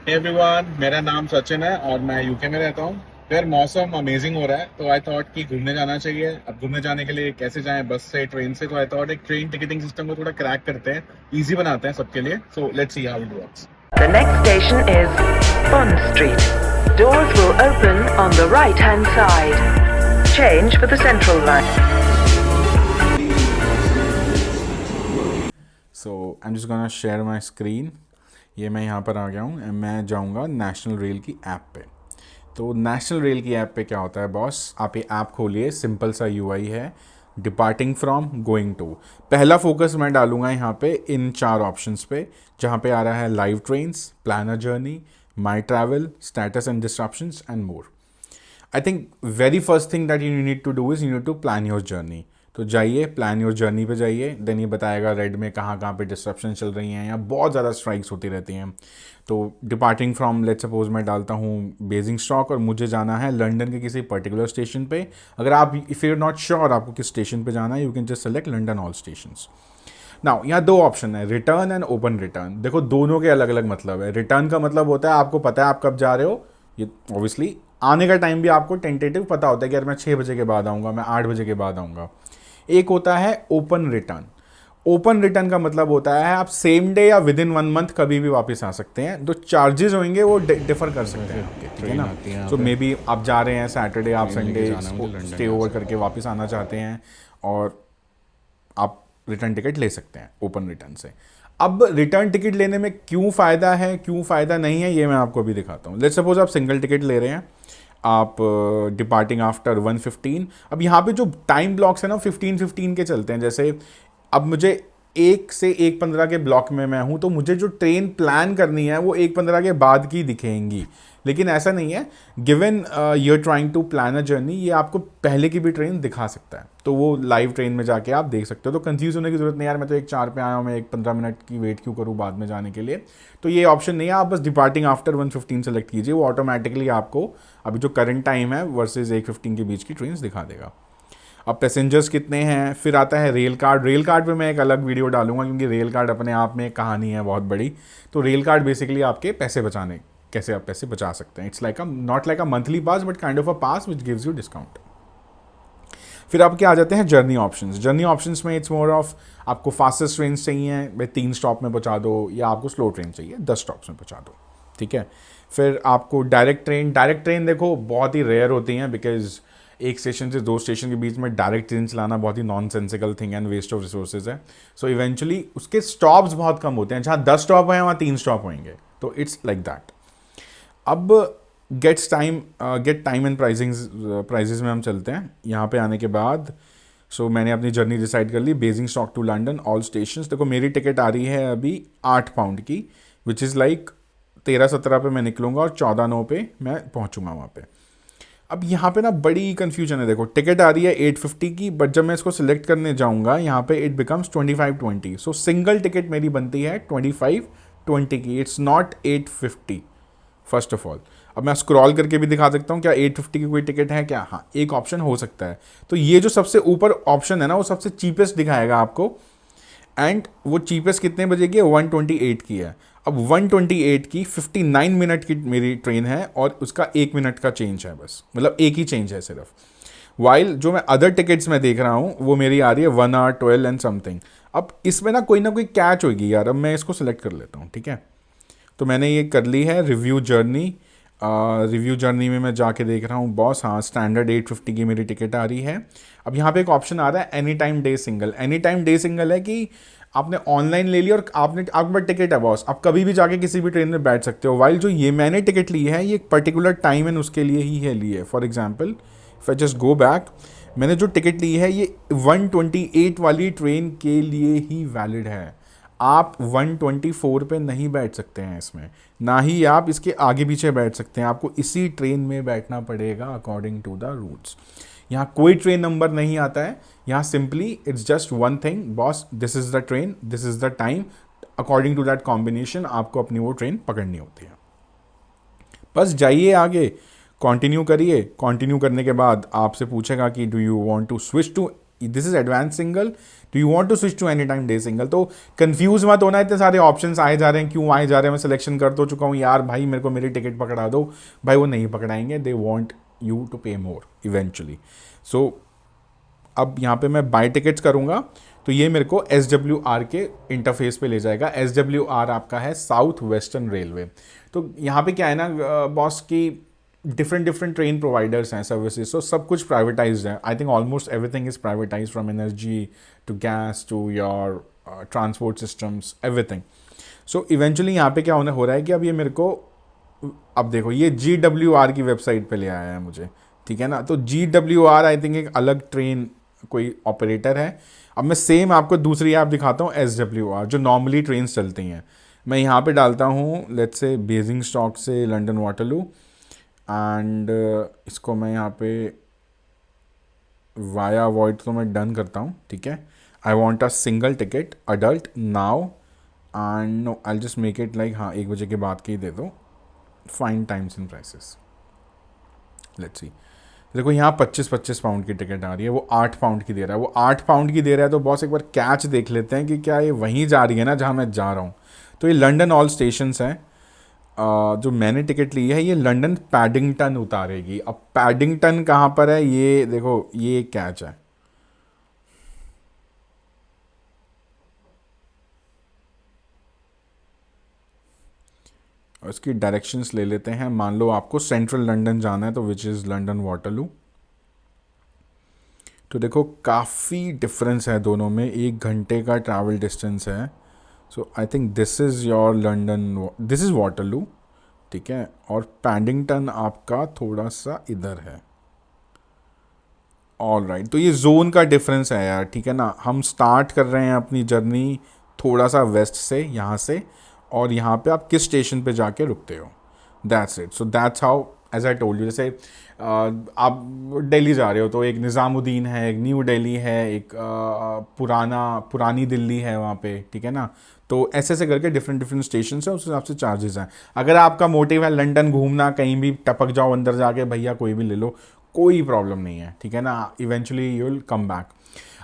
Hey everyone, मेरा नाम सचिन है और मैं यूके में रहता हूँ। यार मौसम अमेजिंग हो रहा है तो आई थॉट कि घूमने जाना चाहिए। अब घूमने जाने के लिए कैसे जाएं, बस से ट्रेन से? तो आई थॉट एक ट्रेन टिकटिंग सिस्टम को थोड़ा क्रैक करते हैं, इजी बनाते हैं सबके लिए। So let's see how it works. The next station is Bond Street. Doors will open on the right-hand side. Change for the Central Line. So I am just gonna share my screen. ये मैं यहाँ पर आ गया हूँ, मैं जाऊँगा national rail की app पे। तो नेशनल रेल की ऐप पे क्या होता है बॉस, आप ये ऐप खोलिए, सिंपल सा यूआई है। डिपार्टिंग फ्रॉम, गोइंग टू, पहला फोकस मैं डालूंगा यहाँ पे इन चार ऑप्शंस पे, जहाँ पे आ रहा है live trains, planner journey, my travel, status and disruptions and more. I think very first thing that you need to do is you need to plan your journey. तो जाइए, प्लान योर जर्नी पे जाइए, then ये बताएगा red में कहाँ कहाँ पे डिस्ट्रप्शन चल रही हैं या बहुत ज़्यादा स्ट्राइक्स होती रहती हैं। तो डिपार्टिंग फ्रॉम, लेट सपोज मैं डालता हूँ बेसिंगस्टॉक और मुझे जाना है लंदन के किसी पर्टिकुलर स्टेशन पे। अगर आप, if you are not sure आपको किस स्टेशन पे जाना है, you can just select London all stations. Now यहाँ दो ऑप्शन है, रिटर्न एंड ओपन रिटर्न। देखो दोनों के अलग अलग मतलब है। रिटर्न का मतलब होता है आपको पता है आप कब जा रहे हो, ये ऑब्वियसली आने का टाइम भी आपको टेंटेटिव पता होता है कि यार मैं 6 बजे के बाद आऊँगा, मैं 8 बजे के बाद आऊँगा। एक होता है ओपन रिटर्न। ओपन रिटर्न का मतलब होता है आप सेम डे या विद इन 1 मंथ कभी भी वापस आ सकते हैं। जो चार्जेस होंगे वो डिफर कर सकते हैं आपके, ठीक है ना। सो मे बी आप जा रहे हैं सैटरडे, आप संडे स्टे ओवर करके वापस आना चाहते हैं और आप रिटर्न टिकट ले सकते हैं ओपन रिटर्न से। अब रिटर्न टिकट लेने में क्यों फ़ायदा है क्यों फ़ायदा नहीं है, ये मैं आपको अभी दिखाता हूँ। लेट्स सपोज आप सिंगल टिकट ले रहे हैं, आप डिपार्टिंग आफ्टर 1:15। अब यहाँ पे जो टाइम ब्लॉक्स है ना 15:15 के चलते हैं। जैसे अब मुझे 1 से 1:15 के ब्लॉक में मैं हूँ, तो मुझे जो ट्रेन प्लान करनी है वो 1:15 के बाद की दिखेंगी। लेकिन ऐसा नहीं है, given you are trying to plan a journey, ये आपको पहले की भी ट्रेन दिखा सकता है। तो वो लाइव ट्रेन में जाके आप देख सकते हो। तो कंफ्यूज होने की जरूरत नहीं, यार मैं तो 1:04 पे आया हूँ, मैं 1:15 की वेट क्यों करूँ बाद में जाने के लिए। तो ये ऑप्शन नहीं है, आप बस डिपार्टिंग आफ्टर 1:15 सेलेक्ट कीजिए, वो ऑटोमेटिकली आपको अभी जो करंट टाइम है वर्सेज 1:15 के बीच की ट्रेन दिखा देगा। अब पैसेंजर्स कितने हैं, फिर आता है रेल कार्ड। रेल कार्ड पे मैं एक अलग वीडियो डालूंगा क्योंकि रेल कार्ड अपने आप में एक कहानी है बहुत बड़ी। तो रेल कार्ड बेसिकली आपके पैसे बचाने, कैसे आप पैसे बचा सकते हैं। It's like a, not like a monthly pass but kind of a pass which gives you discount. फिर आपके आ जाते हैं जर्नी ऑप्शंस। जर्नी ऑप्शंस में इट्स मोर ऑफ, आपको फास्टेस्ट ट्रेन चाहिए भाई 3 स्टॉप में पहुंचा दो, या आपको स्लो ट्रेन चाहिए 10 स्टॉप्स में पहुंचा दो, ठीक है। फिर आपको डायरेक्ट ट्रेन। डायरेक्ट ट्रेन देखो बहुत ही रेयर होती हैं, बिकॉज एक स्टेशन से दो स्टेशन के बीच में डायरेक्ट ट्रेन चलाना बहुत ही non sensical thing and waste of resources है। सो इवेंचुअली उसके स्टॉप्स बहुत कम होते हैं, जहाँ 10 स्टॉप हैं वहाँ 3 स्टॉप होंगे। तो इट्स लाइक दैट। अब get time and pricing, prices में हम चलते हैं। यहाँ पे आने के बाद मैंने अपनी जर्नी डिसाइड कर ली, बेसिंगस्टॉक टू लंदन ऑल स्टेशंस। देखो मेरी टिकट आ रही है अभी 8 पाउंड की, विच इज़ लाइक 13-17 पे मैं निकलूंगा और 14-9 पे मैं पहुँचूंगा वहाँ पे। अब यहाँ पे ना बड़ी कन्फ्यूजन है। देखो टिकट आ रही है 850 की, बट जब मैं इसको सिलेक्ट करने जाऊँगा यहाँ पे it becomes 25-20। So single ticket मेरी बनती है 25-20 की, it's not 850 first of all. अब मैं स्क्रॉल करके भी दिखा सकता हूँ क्या 850 की कोई टिकट है क्या, हाँ एक ऑप्शन हो सकता है। तो ये जो सबसे ऊपर ऑप्शन है ना वो सबसे चीपेस्ट दिखाएगा आपको, एंड वो चीपेस्ट कितने बजे की है, 128 की है। अब 128 की 59 मिनट की मेरी ट्रेन है और उसका 1 मिनट का चेंज है बस, मतलब एक ही चेंज है सिर्फ। वाइल जो मैं अदर टिकट्स में देख रहा हूँ वो मेरी आ रही है 1 hour 12 एंड समथिंग। अब इसमें ना कोई कैच होगी यार। अब मैं इसको सिलेक्ट कर लेता हूँ, ठीक है। तो मैंने ये कर ली है रिव्यू जर्नी। रिव्यू जर्नी में मैं जाके देख रहा हूँ बॉस, हाँ स्टैंडर्ड 850 की मेरी टिकट आ रही है। अब यहाँ पे एक ऑप्शन आ रहा है any time day single. Any time day single है कि आपने ऑनलाइन ले लिया और आपके पास टिकट है बॉस, आप कभी भी जाके किसी भी ट्रेन में बैठ सकते हो। वाइल जो ये मैंने टिकट ली है ये एक पर्टिकुलर टाइम एंड उसके लिए ही है ली है। For example if I just go back, मैंने जो टिकट ली है ये 128 वाली ट्रेन के लिए ही वैलिड है। आप 124 पे नहीं बैठ सकते हैं इसमें, ना ही आप इसके आगे पीछे बैठ सकते हैं। आपको इसी ट्रेन में बैठना पड़ेगा अकॉर्डिंग टू द रूट्स। यहाँ कोई ट्रेन नंबर नहीं आता है, यहाँ simply it's just one thing boss, this is the train, this is the time, according to that combination आपको अपनी वो ट्रेन पकड़नी होती है। बस जाइए आगे, कंटिन्यू करिए। कंटिन्यू करने के बाद आपसे पूछेगा कि do you want to switch to this is advance single, do you want to switch to any time day single? तो कंफ्यूज मत होना, इतने सारे ऑप्शंस आए जा रहे हैं, क्यों आए जा रहे हैं? मैं सिलेक्शन कर तो चुका हूँ यार, भाई मेरे को मेरी टिकट पकड़ा दो। भाई वो नहीं पकड़ाएंगे, दे वांट यू टू पे मोर इवेंचुअली। सो अब यहाँ पे मैं बाय टिकट्स करूँगा तो ये मेरे को SWR के इंटरफेस पे ले जाएगा। SWR आपका है साउथ वेस्टर्न रेलवे। तो यहाँ पे क्या है ना बॉस की डिफरेंट ट्रेन प्रोवाइडर्स हैं, सर्विसेज, सो सब कुछ प्राइवेटाइज्ड है। I think almost everything is privatize, from energy to gas to your transport systems, everything. So eventually यहाँ पे क्या होने हो रहा है कि अब ये मेरे को, अब देखो ये GWR की वेबसाइट पे ले आया है मुझे, ठीक है ना। तो GWR आई थिंक एक अलग ट्रेन कोई ऑपरेटर है। अब मैं सेम आपको दूसरी ऐप दिखाता हूँ, SWR, जो नॉर्मली ट्रेन चलती हैं। मैं यहाँ पे डालता हूँ लेट्स से बेसिंगस्टॉक से लंदन वाटरलू, एंड इसको मैं यहाँ पे वाया अवॉइड तो मैं डन करता हूँ, ठीक है। I want a single ticket adult now, and no I just make it like, हाँ 1 बजे के बाद के ही दे दो, fine times and prices. Let's see, देखो यहाँ 25 पाउंड की टिकट आ रही है, वो 8 पाउंड की दे रहा है, वो 8 पाउंड की दे रहा है। तो बॉस एक बार कैच देख लेते हैं कि क्या ये वहीं जा रही है ना जहाँ मैं जा रहा हूँ। तो ये लंदन ऑल स्टेशंस हैं। जो मैंने टिकट ली है ये लंदन पैडिंगटन उतारेगी। अब पैडिंगटन कहाँ पर है, ये देखो, ये कैच है। और इसकी डायरेक्शंस ले लेते हैं। मान लो आपको सेंट्रल लंदन जाना है तो विच इज़ लंदन वाटरलू। तो देखो काफ़ी डिफरेंस है दोनों में, 1 घंटे का ट्रैवल डिस्टेंस है। So I think this is your London, this is Waterloo, ठीक है। और पैडिंगटन आपका थोड़ा सा इधर है। ऑल राइट, तो ये जोन का डिफरेंस है यार, ठीक है ना। हम स्टार्ट कर रहे हैं अपनी जर्नी थोड़ा सा वेस्ट से, यहाँ से, और यहाँ पे आप किस स्टेशन पे जाके रुकते हो, that's it. So that's how, as I told you, जैसे आप दिल्ली जा रहे हो तो एक निज़ामुद्दीन है, एक न्यू दिल्ली है, एक पुरानी दिल्ली है वहाँ पे, ठीक है ना। तो ऐसे ऐसे करके डिफरेंट स्टेशन है, उस हिसाब से चार्जेस हैं। अगर आपका मोटिव है लंदन घूमना, कहीं भी टपक जाओ अंदर जाके, भैया कोई भी ले लो, कोई प्रॉब्लम नहीं है, ठीक है ना। Eventually you will come back.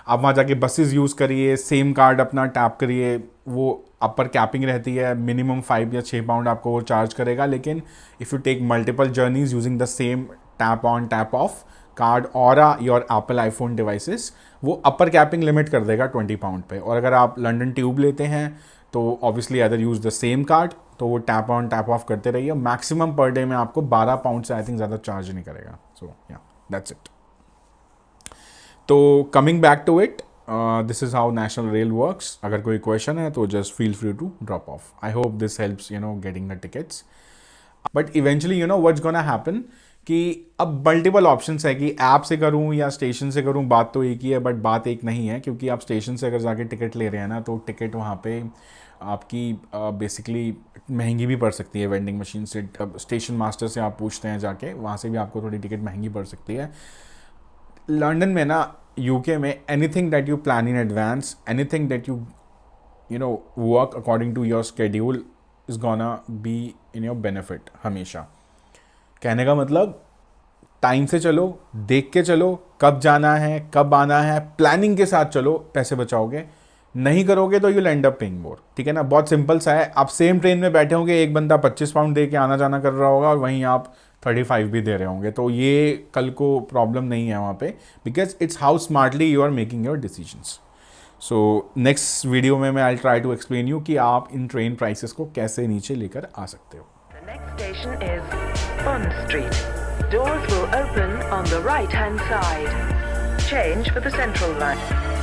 आप वहाँ जाके बसेस यूज़ करिए, सेम कार्ड अपना टैप करिए, वो अपर कैपिंग रहती है, मिनिमम 5 या 6 पाउंड आपको वो चार्ज करेगा। लेकिन if you take multiple journeys using the same tap on tap off card और योर एप्पल आईफोन डिवाइसेस, वो अपर कैपिंग लिमिट कर देगा 20 पाउंड पे। और अगर आप लंदन ट्यूब लेते हैं तो obviously other use the same card, तो वो टैप ऑन टैप ऑफ करते रहिए। मैक्सिमम पर डे में आपको 12 पाउंड से आई थिंक ज़्यादा चार्ज नहीं करेगा। सो या दैट्स इट। तो coming back to it, this is how national rail works. अगर कोई क्वेश्चन है तो just feel free to drop off. I hope this helps getting the tickets. But eventually what's gonna happen कि अब multiple options है कि app से करूं या स्टेशन से करूं, बात तो एक ही है, बट बात एक नहीं है। क्योंकि आप स्टेशन से अगर जाके टिकट ले रहे हैं ना, तो टिकट वहाँ पे आपकी बेसिकली महंगी भी पड़ सकती है वेंडिंग मशीन से। स्टेशन मास्टर से आप पूछते हैं जाके, वहाँ से भी आपको थोड़ी टिकट महंगी पड़ सकती है। लंदन में ना, यूके में, anything that you plan in advance, anything that you know work according to your schedule is gonna be in your benefit हमेशा। कहने का मतलब, टाइम से चलो, देख के चलो, कब जाना है कब आना है, प्लानिंग के साथ चलो, पैसे बचाओगे। नहीं करोगे तो you and up paying more, ठीक है ना। बहुत सिंपल सा है। आप सेम ट्रेन में बैठे होंगे, एक बंदा 25 पाउंड दे के आना जाना कर रहा होगा और वहीं आप 35 भी दे रहे होंगे। तो ये कल को प्रॉब्लम नहीं है वहाँ पे, because it's how smartly you are making your decisions. So next video में मैं I try to explain you कि आप इन ट्रेन प्राइसेस को कैसे नीचे लेकर आ सकते हो। The next station is Bond Street. Doors will open on the right-hand side. Change for the Central Line.